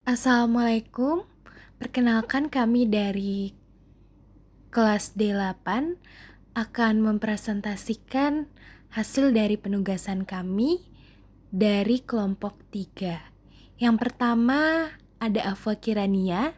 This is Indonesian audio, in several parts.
Assalamualaikum, perkenalkan kami dari kelas D8 akan mempresentasikan hasil dari penugasan kami dari kelompok 3. Yang pertama ada Afwa Kirania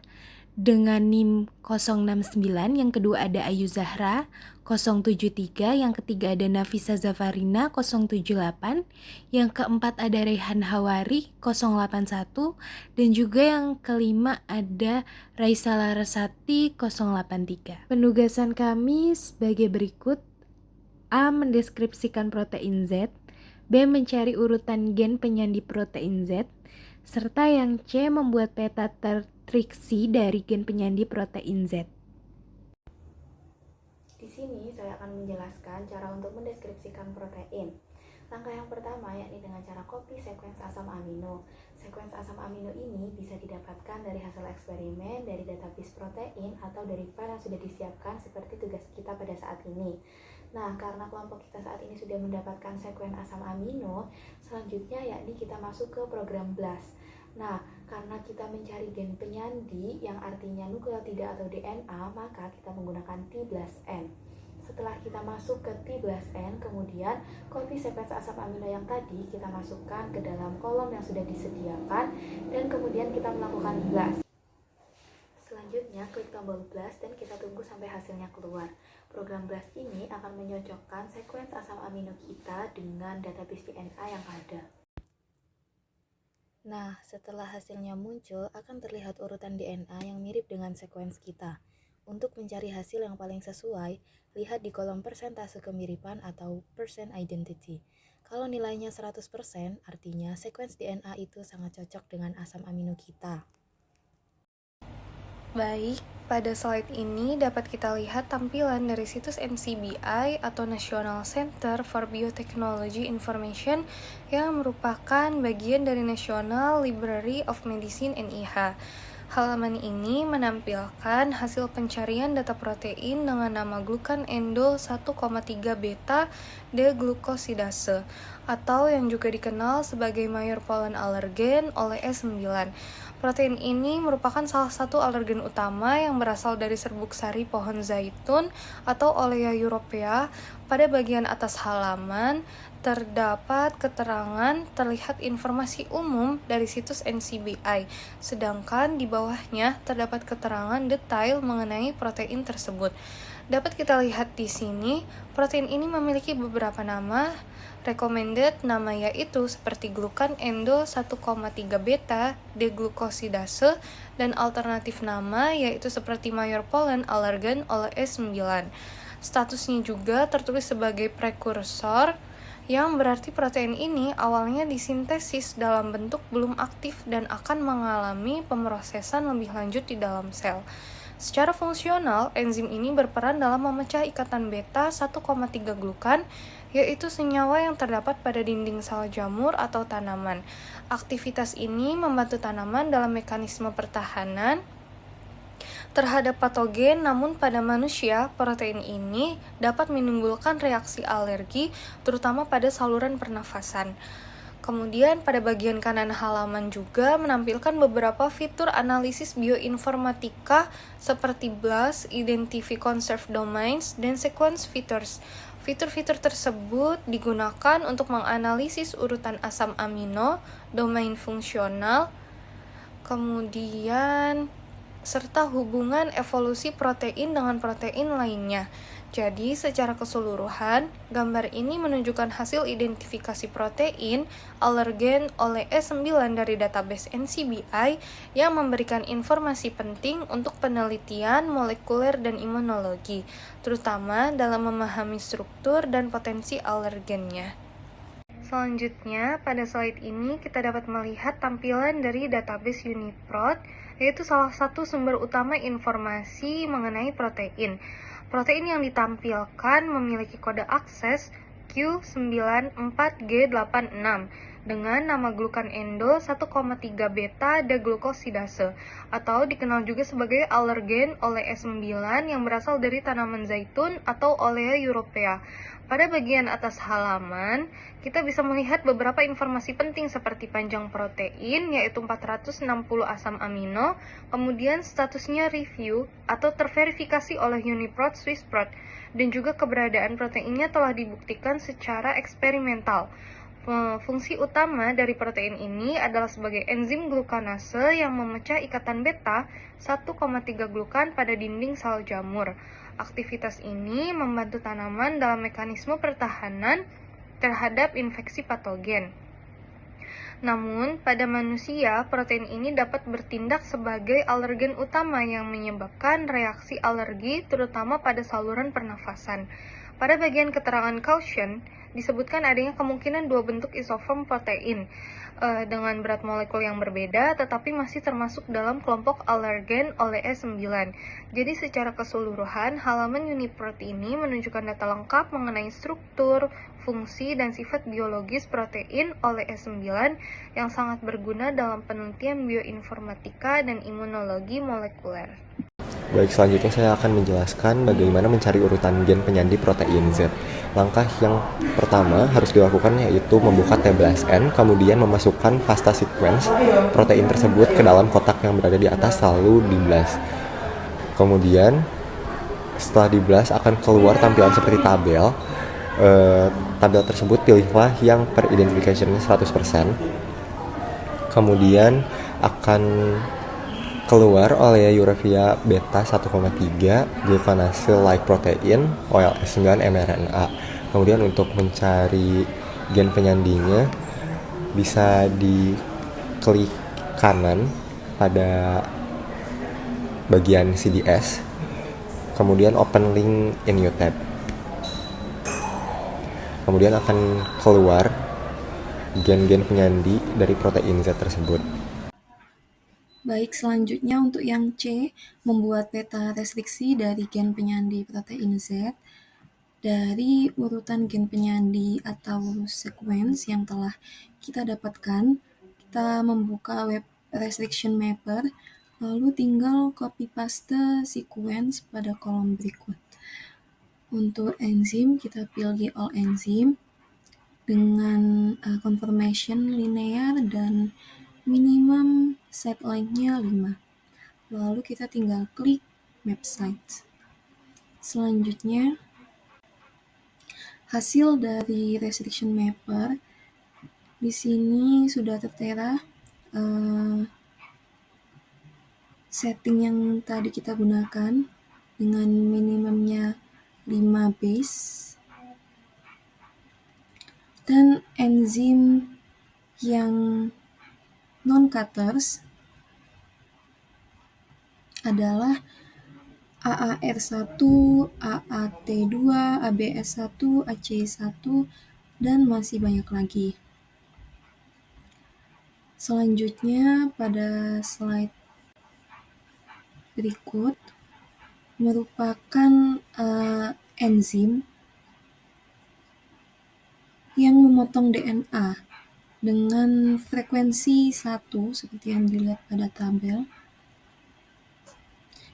dengan NIM 069, yang kedua ada Ayu Zahra 073, yang ketiga ada Nafisa Zafarina 078, yang keempat ada Rehan Hawari 081, dan juga yang kelima ada Raisa Larasati 083. Penugasan kami sebagai berikut: A. Mendeskripsikan protein Z, B. Mencari urutan gen penyandi protein Z, serta yang C. Membuat peta triksi dari gen penyandi protein Z. Di sini saya akan menjelaskan cara untuk mendeskripsikan protein. Langkah yang pertama yakni dengan cara copy sequence asam amino. Sequence asam amino ini bisa didapatkan dari hasil eksperimen, dari database protein, atau dari file yang sudah disiapkan seperti tugas kita pada saat ini. Nah, karena kelompok kita saat ini sudah mendapatkan sequence asam amino, selanjutnya yakni kita masuk ke program BLAST. Nah, karena kita mencari gen penyandi yang artinya nukleotida atau DNA, maka kita menggunakan T+N. Setelah kita masuk ke T+N, kemudian copy sequence asam amino yang tadi kita masukkan ke dalam kolom yang sudah disediakan, dan kemudian kita melakukan BLAST. Selanjutnya, klik tombol BLAST dan kita tunggu sampai hasilnya keluar. Program BLAST ini akan menyocokkan sequence asam amino kita dengan database DNA yang ada. Nah, setelah hasilnya muncul, akan terlihat urutan DNA yang mirip dengan sequence kita. Untuk mencari hasil yang paling sesuai, lihat di kolom persentase kemiripan atau percent identity. Kalau nilainya 100%, artinya sequence DNA itu sangat cocok dengan asam amino kita. Baik, pada slide ini dapat kita lihat tampilan dari situs NCBI atau National Center for Biotechnology Information yang merupakan bagian dari National Library of Medicine NIH. Halaman ini menampilkan hasil pencarian data protein dengan nama glukan endol 1,3 beta deglukosidase atau yang juga dikenal sebagai mayor pollen allergen oleh E9. Protein ini merupakan salah satu alergen utama yang berasal dari serbuk sari pohon zaitun atau Olea europea. Pada bagian atas halaman terdapat keterangan terlihat informasi umum dari situs NCBI, sedangkan di bawahnya terdapat keterangan detail mengenai protein tersebut. Dapat kita lihat di sini, protein ini memiliki beberapa nama. Recommended nama yaitu seperti glukan endo 1,3 beta deglukosidase, dan alternatif nama yaitu seperti mayor pollen allergen oleh E9. Statusnya juga tertulis sebagai prekursor, yang berarti protein ini awalnya disintesis dalam bentuk belum aktif dan akan mengalami pemrosesan lebih lanjut di dalam sel. Secara fungsional, enzim ini berperan dalam memecah ikatan beta 1,3 glukan, yaitu senyawa yang terdapat pada dinding sel jamur atau tanaman. Aktivitas ini membantu tanaman dalam mekanisme pertahanan terhadap patogen, namun pada manusia, protein ini dapat menimbulkan reaksi alergi, terutama pada saluran pernafasan. Kemudian pada bagian kanan halaman juga menampilkan beberapa fitur analisis bioinformatika seperti BLAST, Identify Conserved Domains, dan Sequence Features. Fitur-fitur tersebut digunakan untuk menganalisis urutan asam amino, domain fungsional, kemudian serta hubungan evolusi protein dengan protein lainnya. Jadi, secara keseluruhan, gambar ini menunjukkan hasil identifikasi protein alergen oleh E9 dari database NCBI yang memberikan informasi penting untuk penelitian molekuler dan imunologi, terutama dalam memahami struktur dan potensi alergennya. Selanjutnya, pada slide ini kita dapat melihat tampilan dari database UniProt, yaitu salah satu sumber utama informasi mengenai protein. Protein yang ditampilkan memiliki kode akses Q94G86 dengan nama glukan endo 1,3 beta deglukosidase atau dikenal juga sebagai alergen olein 9 yang berasal dari tanaman zaitun atau Olea europea. Pada bagian atas halaman, kita bisa melihat beberapa informasi penting seperti panjang protein, yaitu 460 asam amino, kemudian statusnya review atau terverifikasi oleh Uniprot Swissprot, dan juga keberadaan proteinnya telah dibuktikan secara eksperimental. Fungsi utama dari protein ini adalah sebagai enzim glukanase yang memecah ikatan beta 1,3 glukan pada dinding sel jamur. Aktivitas ini membantu tanaman dalam mekanisme pertahanan terhadap infeksi patogen. Namun, pada manusia, protein ini dapat bertindak sebagai alergen utama yang menyebabkan reaksi alergi, terutama pada saluran pernafasan. Pada bagian keterangan caution, disebutkan adanya kemungkinan dua bentuk isoform protein dengan berat molekul yang berbeda, tetapi masih termasuk dalam kelompok alergen olein 9. Jadi secara keseluruhan, halaman Uniprot ini menunjukkan data lengkap mengenai struktur, fungsi, dan sifat biologis protein olein 9 yang sangat berguna dalam penelitian bioinformatika dan imunologi molekuler. Baik, selanjutnya saya akan menjelaskan bagaimana mencari urutan gen penyandi protein Z. Langkah yang pertama harus dilakukan yaitu membuka T-BLAST-N, kemudian memasukkan FASTA sequence protein tersebut ke dalam kotak yang berada di atas lalu di-blast. Kemudian setelah di-blast akan keluar tampilan seperti tabel. Tabel tersebut pilihlah yang per identification-nya 100%. Kemudian akan keluar oleh urea beta 1,3 glucanase like protein OLS 9 mRNA. Kemudian untuk mencari gen penyandinya bisa diklik kanan pada bagian CDS, kemudian open link in new tab. Kemudian akan keluar gen-gen penyandi dari protein Z tersebut. Baik, selanjutnya untuk yang C, membuat peta restriksi dari gen penyandi protein Z dari urutan gen penyandi atau sequence yang telah kita dapatkan. Kita membuka web restriction mapper, lalu tinggal copy paste sequence pada kolom berikut. Untuk enzim, kita pilih all enzim dengan confirmation linear dan minimum site length-nya 5. Lalu kita tinggal klik map site. Selanjutnya, hasil dari restriction mapper di sini sudah tertera setting yang tadi kita gunakan dengan minimumnya 5 base dan enzim yang non-cutters adalah AAR1, AAT2, ABS1, AC1, dan masih banyak lagi. Selanjutnya pada slide berikut merupakan enzim yang memotong DNA dengan frekuensi 1 seperti yang dilihat pada tabel,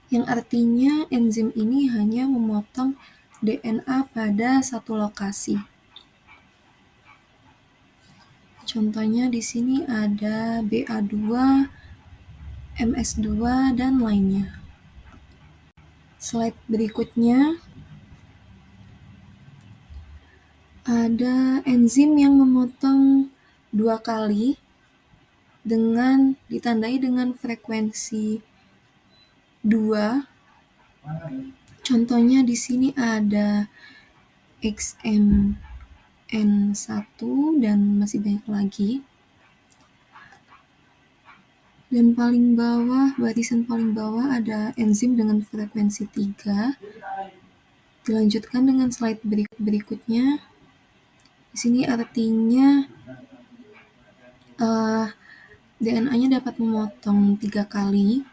yang artinya enzim ini hanya memotong DNA pada satu lokasi. Contohnya di sini ada BA2, MS2, dan lainnya. Slide berikutnya ada enzim yang memotong 2 kali dengan ditandai dengan frekuensi 2. Contohnya di sini ada XMN1 dan masih banyak lagi. Dan paling bawah, barisan paling bawah ada enzim dengan frekuensi 3. Dilanjutkan dengan slide berikutnya. Di sini artinya DNA-nya dapat memotong 3 kali.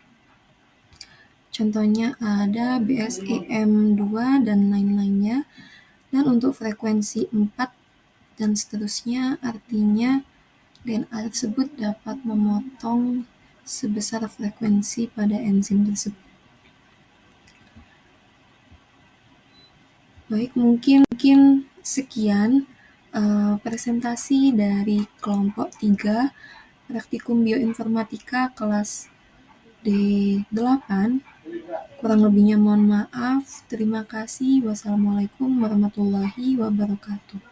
Contohnya ada BSEM2 dan lain-lainnya. Dan untuk frekuensi 4 dan seterusnya artinya DNA tersebut dapat memotong sebesar frekuensi pada enzim tersebut. Baik, mungkin sekian presentasi dari kelompok 3 praktikum bioinformatika kelas D8. Kurang lebihnya mohon maaf. Terima kasih. Wassalamualaikum warahmatullahi wabarakatuh.